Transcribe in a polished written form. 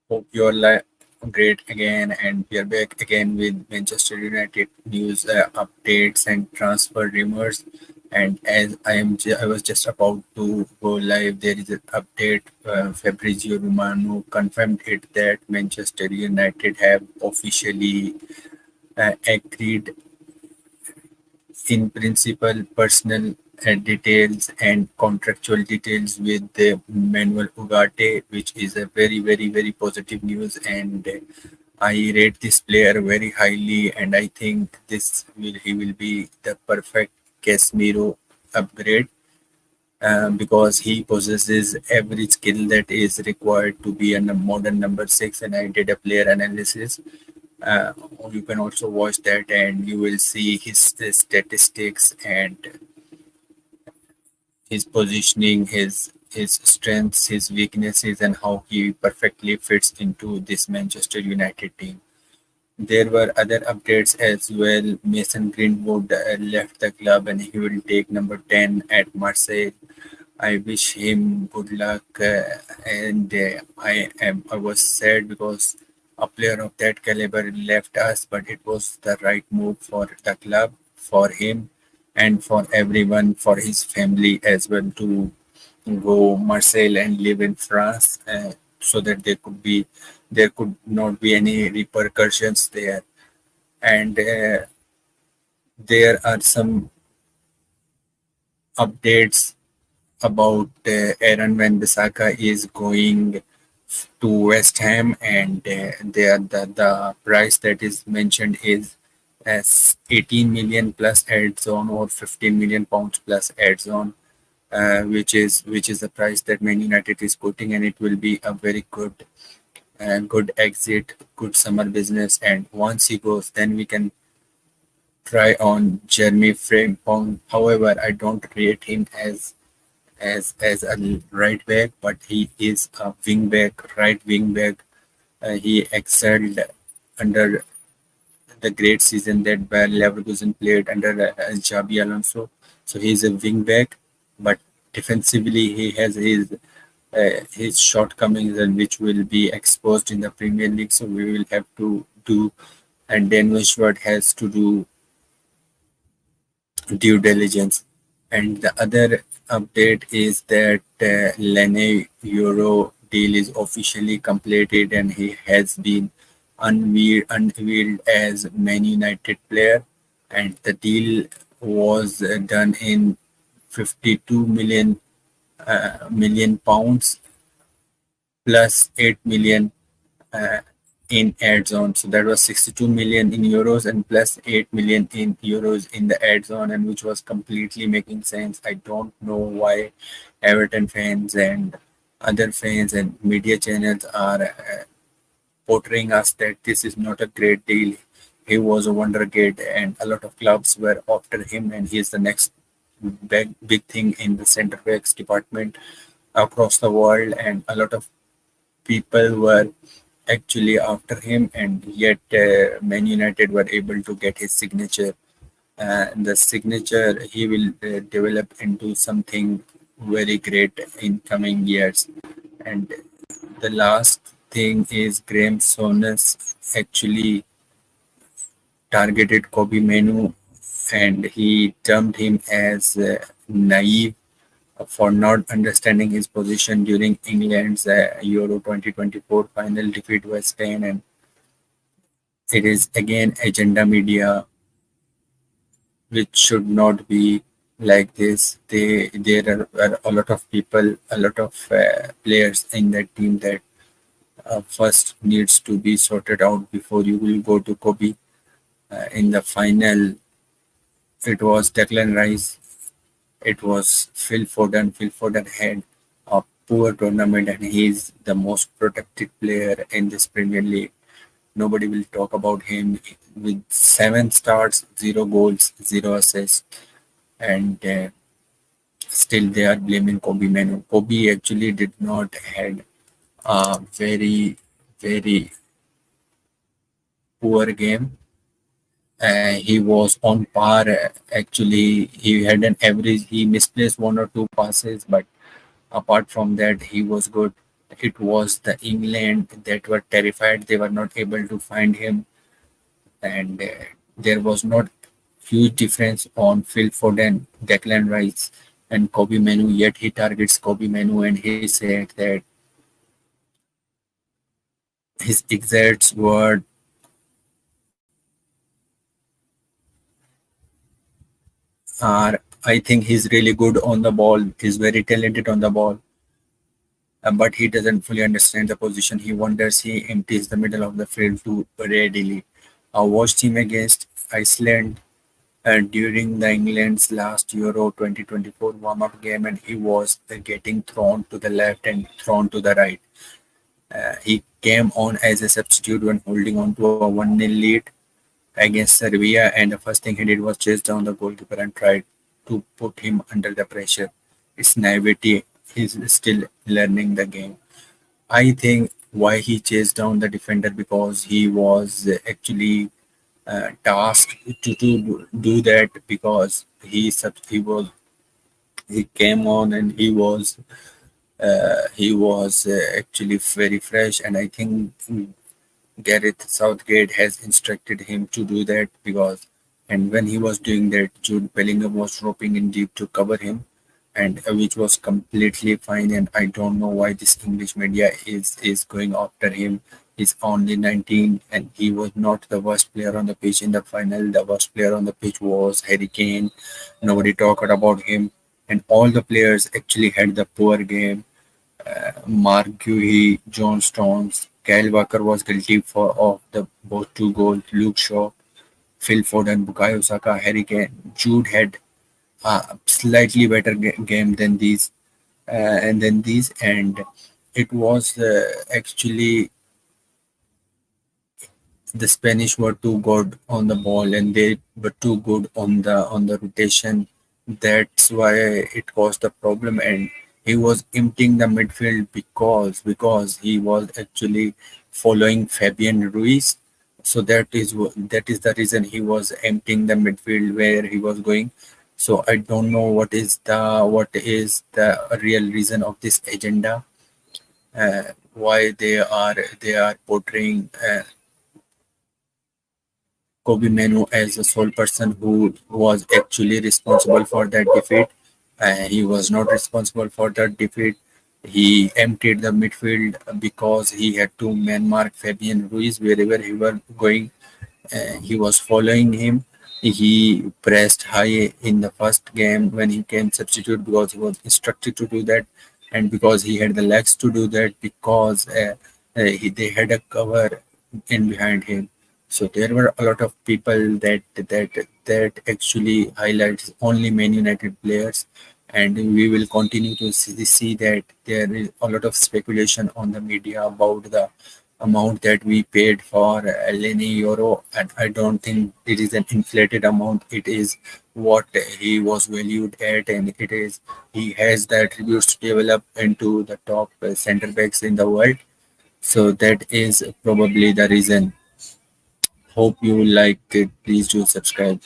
Hope you're great again, and we are back again with Manchester United news updates and transfer rumors. And as I was just about to go live. There is an update. Fabrizio Romano confirmed it that Manchester United have officially agreed in principle, personal details and contractual details with the Manuel Ugarte, which is a very positive news. And I rate this player very highly, and I think he will be the perfect Casemiro upgrade. Because he possesses every skill that is required to be a modern number six, and I did a player analysis. You can also watch that, and you will see his statistics and his positioning, his strengths, his weaknesses, and how he perfectly fits into this Manchester United team. There were other updates as well. Mason Greenwood left the club, and he will take number 10 at Marseille. I wish him good luck, and I was sad because a player of that caliber left us, but it was the right move for the club, for him, and for everyone, for his family as well, to go Marseille and live in France, so that there could not be any repercussions there. And there are some updates about Aaron Van Bissaka is going to West Ham, and the price that is mentioned is as 18 million plus adds on, or 15 million pounds plus adds on, which is the price that Man United is putting, and it will be a very good exit, good summer business. And once he goes, then we can try on Jeremy Frimpong. However, I don't rate him as a right back, but he is a wing back, right wing back. He excelled under the great season that Bayer Leverkusen played under Xabi Alonso. So he's a wing back, but defensively he has his shortcomings, and which will be exposed in the Premier League. So we will have to do, and Dan Wishward has to do due diligence. And the other update is that Lene Euro deal is officially completed, and he has been unveiled as Man United player. And the deal was done in 52 million pounds plus 8 million uh, in ads on. So that was 62 million in euros and plus 8 million in euros in the ads on, and which was completely making sense. I don't know why Everton fans and other fans and media channels are portraying us that this is not a great deal. He was a wonder kid, and a lot of clubs were after him, and he is the next big thing in the center backs department across the world, and a lot of people were actually after him, and yet Man United were able to get his signature. The signature he will develop into something very great in coming years. And the last thing is Graham Souness actually targeted Kobe Mainoo, and he termed him as naive for not understanding his position during England's Euro 2024 final defeat was Spain. And it is again agenda media, which should not be like this. There are a lot of people, a lot of players in that team that first needs to be sorted out before you will go to Kobe. In the final, it was Declan Rice, it was Phil Foden. Phil Foden had a poor tournament, and he is the most protected player in this Premier League. Nobody will talk about him with 7 starts, 0 goals, 0 assists, and still they are blaming Kobe Manu. Kobe actually did not had a very poor game. He was on par. Actually, he had an average. He misplaced 1 or 2 passes, but apart from that, he was good. It was the England that were terrified. They were not able to find him, and there was not huge difference on Phil Foden, Declan Rice, and Kobe Manu. Yet he targets Kobe Manu, and he said that his exact word are, I think he's really good on the ball. He's very talented on the ball, but he doesn't fully understand the position. He wonders, he empties the middle of the field too readily. I watched him against Iceland during the England's last Euro 2024 warm-up game, and he was getting thrown to the left and thrown to the right. He came on as a substitute when holding on to a 1-0 lead against Serbia, and the first thing he did was chase down the goalkeeper and try to put him under the pressure. It's naivety. He's still learning the game. I think why he chased down the defender, because he was actually tasked to do that, because he came on and he was actually very fresh, and I think Gareth Southgate has instructed him to do that, because and when he was doing that, Jude Bellingham was dropping in deep to cover him, and which was completely fine. And I don't know why this English media is going after him. He's only 19, and he was not the worst player on the pitch in the final. The worst player on the pitch was Harry Kane. Nobody talked about him, and all the players actually had the poor game. Mark Guehi, John Stones, Kyle Walker was guilty for of the both two goals. Luke Shaw, Phil Foden, Bukayo Saka, Harry Kane. Jude had a slightly better game than these, and it was actually the Spanish were too good on the ball, and they were too good on the rotation. That's why it caused the problem, and he was emptying the midfield because he was actually following Fabian Ruiz. So that is the reason he was emptying the midfield where he was going. So I don't know what is the real reason of this agenda. Why they are portraying Kobe Mainoo as the sole person who was actually responsible for that defeat. He was not responsible for that defeat. He emptied the midfield because he had to man mark Fabian Ruiz wherever he was going. He was following him. He pressed high in the first game when he came substitute, because he was instructed to do that, and because he had the legs to do that, because they had a cover in behind him. So there were a lot of people that actually highlights only Man United players, and we will continue to see that there is a lot of speculation on the media about the amount that we paid for Lenny Yoro, and I don't think it is an inflated amount. It is what he was valued at, and it is he has the attributes to develop into the top center backs in the world. So that is probably the reason. Hope you liked it. Please do subscribe.